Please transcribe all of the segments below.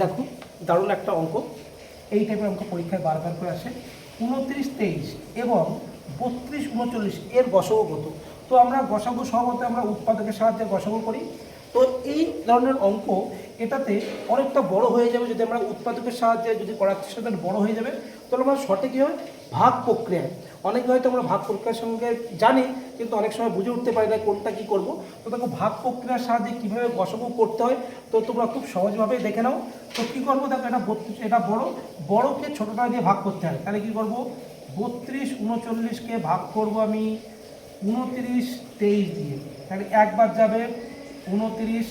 দেখো দারুণ একটা অঙ্ক, এই টাইপের অঙ্ক পরীক্ষায় বারবার করে আসে। 29, 23 এবং 32, 39 এর গসাগু কত? তো আমরা গসাগু সহগত আমরা উৎপাদকের সাহায্যে গসাগু করি। তো এই ধরনের অঙ্ক এটাতে অনেকটা বড় হয়ে যাবে যদি আমরা উৎপাদকের সাহায্যে যদি করার চেষ্টা করি, বড় হয়ে যাবে। তাহলে আমরা সঠিক কী হয় ভাগ প্রক্রিয়ায়, অনেকে হয়তো আমরা ভাগ প্রক্রিয়ার সঙ্গে জানি কিন্তু অনেক সময় বুঝে উঠতে পারি না কোনটা কী করবো। তো দেখো ভাগ প্রক্রিয়ার সাহায্যে কীভাবে গসাগু করতে হয় তো তোমরা খুব সহজভাবেই দেখে নাও। তো কী করবো দেখো, এটা 32, এটা বড়কে ছোটোটা দিয়ে ভাগ করতে হয়। তাহলে কী করবো, 32, 39কে ভাগ করবো আমি 29, 23 দিয়ে। তাহলে একবার যাবে 29,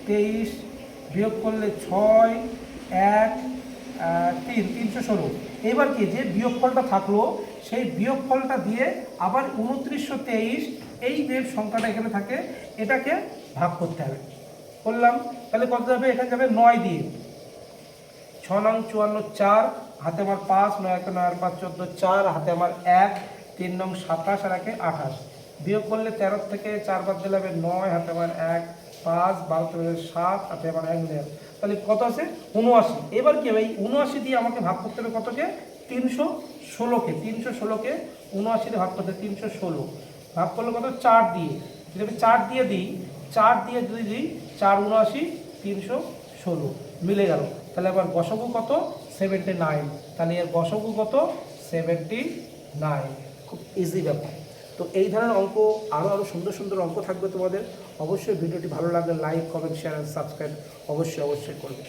23 বিয়োগ করলে 6, 1, 3, 316। এবার কি যে বিয়োগফলটা থাকলো সেই বিয়োগফলটা দিয়ে আবার 2923 এই যে সংখ্যাটা এখানে থাকে এটাকে ভাগ করতে হবে। করলাম, তাহলে কত যাবে, এখানে যাবে 9 দিয়ে। 6 নং 54, 4 হাতে আমার 5, 9 1 9 5 14, 4 হাতে আমার 1, 3 নং 27 আর 1 28। বিয়োগ করলে 13 থেকে 4 বাদ দিলে হবে 9, হাতে আমার 1, 5 12 থেকে 7 হাতে আমার 1 মিলে। তাহলে কত আছে 79। এবার কি হবে, এই 79 দিয়ে আমাকে ভাগ করতে হবে কতকে, 316কে। 316কে 79 দিয়ে ভাগ করতে 316 ভাগ করলে কত 4 দিয়ে। যদি আমি 4 দিয়ে দিই, 4 দিয়ে যদি দিই 4 79 316 মিলে গেল। তাহলে আবার গসাগু কত 79। তাহলে এর গসাগু কত 79। খুব ইজি ব্যাপার। তো এই ধরনের অঙ্ক আরও সুন্দর সুন্দর অঙ্ক থাকবে তোমাদের। অবশ্যই ভিডিওটি ভালো লাগলে like, comment, share and subscribe অবশ্যই করবে।